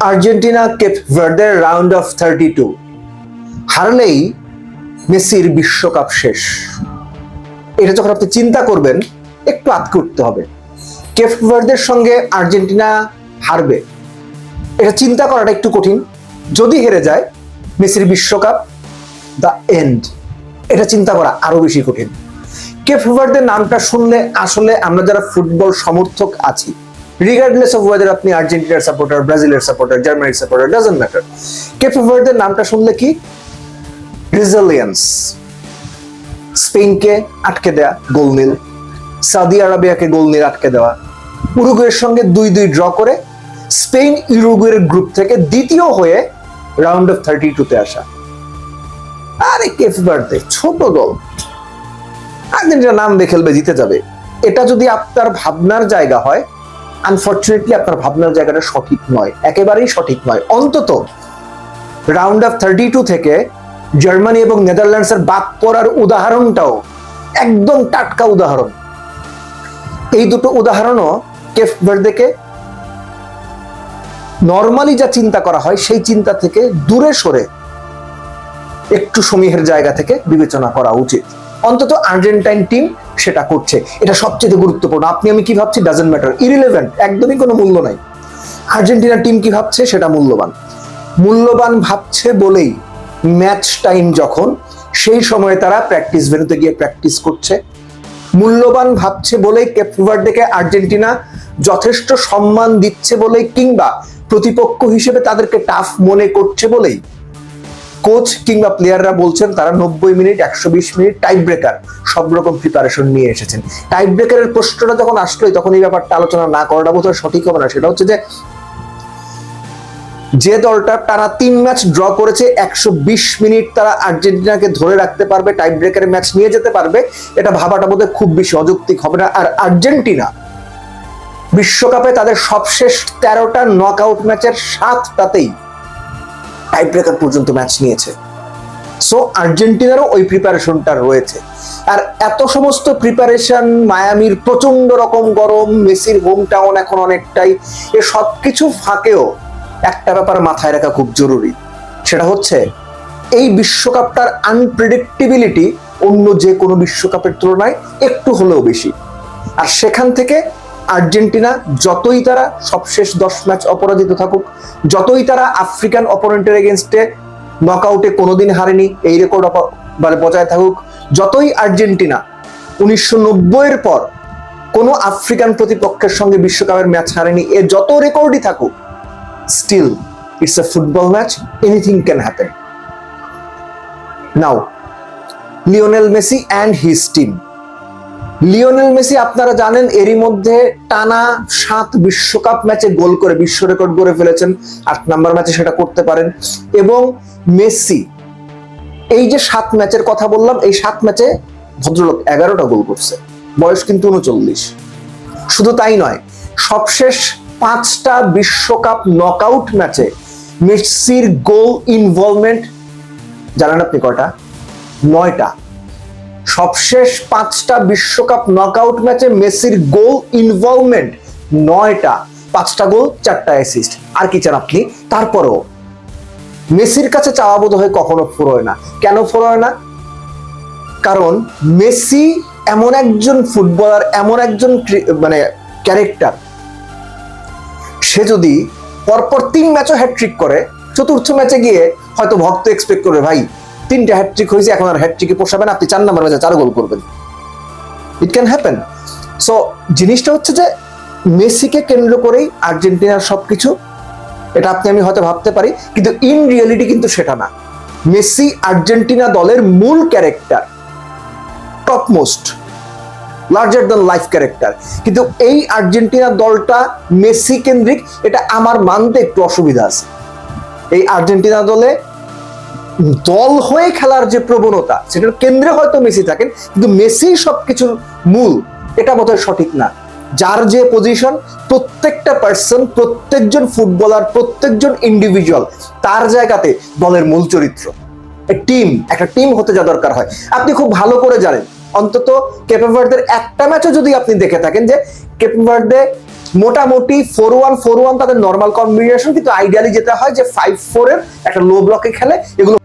Argentina Cape ভার্দের round of 32 হারলেই মেসির বিশ্বকাপ শেষ। এটা যখন আপনি চিন্তা করবেন একটু আটকে উঠতে হবে। কেপ ভার্দের সঙ্গে আর্জেন্টিনা হারবে, এটা চিন্তা করাটা একটু কঠিন। যদি হেরে যায় মেসির বিশ্বকাপ দ্য এন্ড, এটা চিন্তা করা আরো বেশি কঠিন। কেপ ভার্দের নামটা শুনলে আসলে আমরা যারা ফুটবল সমর্থক আছি, রিগার্ডলেস অফ ওয়েদার আপনি আর্জেন্টিনার সাপোর্টার, ব্রাজিলের সাপোর্টার, জার্মানির সাপোর্টার, ডাজন্ট ম্যাটার, কেপ ভার্দের নামটা শুনলে কি রেজিলিয়েন্স। স্পেনকে আটকে দেয়া গোল নীল, সৌদি আরবিয়াকে গোল নীল আটকে দেওয়া, উরুগুয়ের সঙ্গে 2-2 ড্র করে স্পেন উরুগুয়ের গ্রুপ থেকে দ্বিতীয় হয়ে রাউন্ড অফ 32-তে আসা। আরে কেপ ভার্দে ছোট দল, আর্জেন্টিনা নাম দিয়ে খেলবে, জিতে যাবে, এটা যদি আপনার ভাবনার জায়গা হয়, আনফরচুনেটলি আপনার ভাবনার জায়গাটা সঠিক নয়, একেবারেই সঠিক নয়। অন্তত রাউন্ড অফ 32 থেকে জার্মানি এবং নেদারল্যান্ডসের বাদ পড়ার উদাহরণটাও একদম টাটকা উদাহরণ। এই দুটো উদাহরণও কেপ ভার্দেকে নর্মালি যা চিন্তা করা হয় সেই চিন্তা থেকে দূরে সরে একটু সমীহের জায়গা থেকে বিবেচনা করা উচিত। অন্তত আর্জেন্টাইন টিম সেটা করছে, এটা সবচেয়ে গুরুত্বপূর্ণ। আপনি আমি কি ভাবছি ডাজন্ট ম্যাটার, ইরিলেভেন্ট, একদমই কোনো মূল্য নাই। আর্জেন্টিনা টিম কি ভাবছে সেটা মূল্যবান। মূল্যবান ভাবছে বলেই ম্যাচ টাইম যখন, সেই সময়ে তারা প্র্যাকটিস ভেন্যুতে গিয়ে প্র্যাকটিস করছে। মূল্যবান ভাবছে বলেই কেপ ভার্দেকে আর্জেন্টিনা যথেষ্ট সম্মান দিচ্ছে বলেই, কিংবা প্রতিপক্ষ হিসেবে তাদেরকে টাফ মনে করছে বলেই কোচ কিংবা প্লেয়াররা বলছেন তারা 90 মিনিট, 120 মিনিট টাই ব্রেকার সব রকম প্রিপারেশন নিয়ে এসেছেন। টাই ব্রেকারের প্রশ্নটা যখন আসলোই তখন এই ব্যাপারটা আলোচনা না করাটা বোধহয় সঠিক হবে না। সেটা হচ্ছে যে দলটা টানা 3 ম্যাচ ড্র করেছে, 120 মিনিট তারা আর্জেন্টিনাকে ধরে রাখতে পারবে, টাই ব্রেকারের ম্যাচ নিয়ে যেতে পারবে, এটা ভাবাটা বোধহয় খুব বেশি অযৌক্তিক হবে না। আর আর্জেন্টিনা বিশ্বকাপে তাদের সবশেষ 13টা নকআউট ম্যাচের 7টাতেই টাই ব্রেকার পর্যন্ত ম্যাচ নিয়েছে। সো আর্জেন্টিনারও ওই প্রিপারেশনটা রয়েছে। আর এত সমস্ত প্রিপারেশন, মায়ামির প্রচন্ড রকম গরম, মেসির হোম টাউন এখন অনেকটাই, এ সবকিছু ফাঁকেও একটা ব্যাপার মাথায় রাখা খুব জরুরি। সেটা হচ্ছে এই বিশ্বকাপটার আনপ্রেডিক্টেবিলিটি অন্য যে কোনো বিশ্বকাপের তুলনায় একটু হলেও বেশি। আর সেখান থেকে আর্জেন্টিনা যতই তারা সবশেষ 10 ম্যাচ অপরাজিত থাকুক, যতই তারা আফ্রিকান অপোনেন্টের এগেনস্টে নকআউটে কোনোদিন হারেনি, এই রেকর্ড বজায় থাকুক, যতই আর্জেন্টিনা 1990-এর পর কোনো আফ্রিকান প্রতিপক্ষের সঙ্গে বিশ্বকাপের ম্যাচ হারেনি, এ যত রেকর্ডই থাকুক, still it's a football match, anything can happen. Now Lionel Messi and his team. Lionel Messi আপনারা জানেন এরই মধ্যে টানা 7 বিশ্বকাপ ম্যাচে গোল করে বিশ্ব রেকর্ড গড়ে ফেলেছেন। 8 নাম্বার ম্যাচে সেটা করতে পারেন। এবং মেসি এই যে 7 ম্যাচের কথা বললাম, এই 7 ম্যাচে ভদ্রলোক 11টা গোল করছে, বয়স কিন্তু 39। শুধু তাই নয়, সবশেষ 5টা বিশ্বকাপ নকআউট ম্যাচে মেসির গোল ইনভলভমেন্ট জানেন আপনি কয়টা? 9টা। সবশেষ 5টা বিশ্বকাপ নকআউট ম্যাচে মেসির গোল ইনভলভমেন্ট 9টা, 5টা গোল, 4টা অ্যাসিস্ট। আর কি চান আপনি? তারপরেও মেসির কাছে চাওয়া বোধ হয় কখনো ফুরোয় না। কেন ফুরোয় না? কারণ মেসি এমন একজন ফুটবলার, এমন একজন মানে ক্যারেক্টার, সে যদি পরপর 3 ম্যাচও হ্যাটট্রিক করে, 4র্থ ম্যাচে গিয়ে হয়তো ভক্ত এক্সপেক্ট করবে, ভাই 3টা হ্যাটট্রিক হয়েছে, এখন আর হ্যাটট্রিকে পোষাবে না, আপনি 4 নাম্বার ম্যাচে 4 গোল করবেন। It can happen. সো জিনিসটা হচ্ছে যে মেসিকে কেন্দ্র করেই আর্জেন্টিনার সবকিছু, এটা আপনি আমি হয়তো ভাবতে পারি, কিন্তু ইন রিয়েলিটি কিন্তু সেটা না। মেসি আর্জেন্টিনা দলের মূল character, topmost, larger than life character. কিন্তু এই আর্জেন্টিনা দলটা মেসি কেন্দ্রিক, এটা আমার মানতে একটু অসুবিধা আছে। এই আর্জেন্টিনা দলে দল হয়ে খেলার যে প্রবণতা, সেটার কেন্দ্রে হয়তো মেসি থাকেন, কিন্তু মেসি সবকিছুর মূল, এটা বোধহয় সঠিক না। যার যে পজিশন, প্রত্যেকটা পার্সন, প্রত্যেকজন ফুটবলার, প্রত্যেকজন ইন্ডিভিজুয়াল তার জায়গাতে দলের মূল চরিত্র। একটা টিম হতে যা দরকার হয় আপনি খুব ভালো করে জানেন। অন্তত কেপ ভার্দের একটা ম্যাচও যদি আপনি দেখে থাকেন, যে কেপ ভার্দে মোটামুটি 4-1-4-1 তাদের নর্মাল কম্বিনেশন, কিন্তু আইডিয়ালি যেটা হয় যে 5-4 এর একটা লো ব্লকে খেলে, এগুলো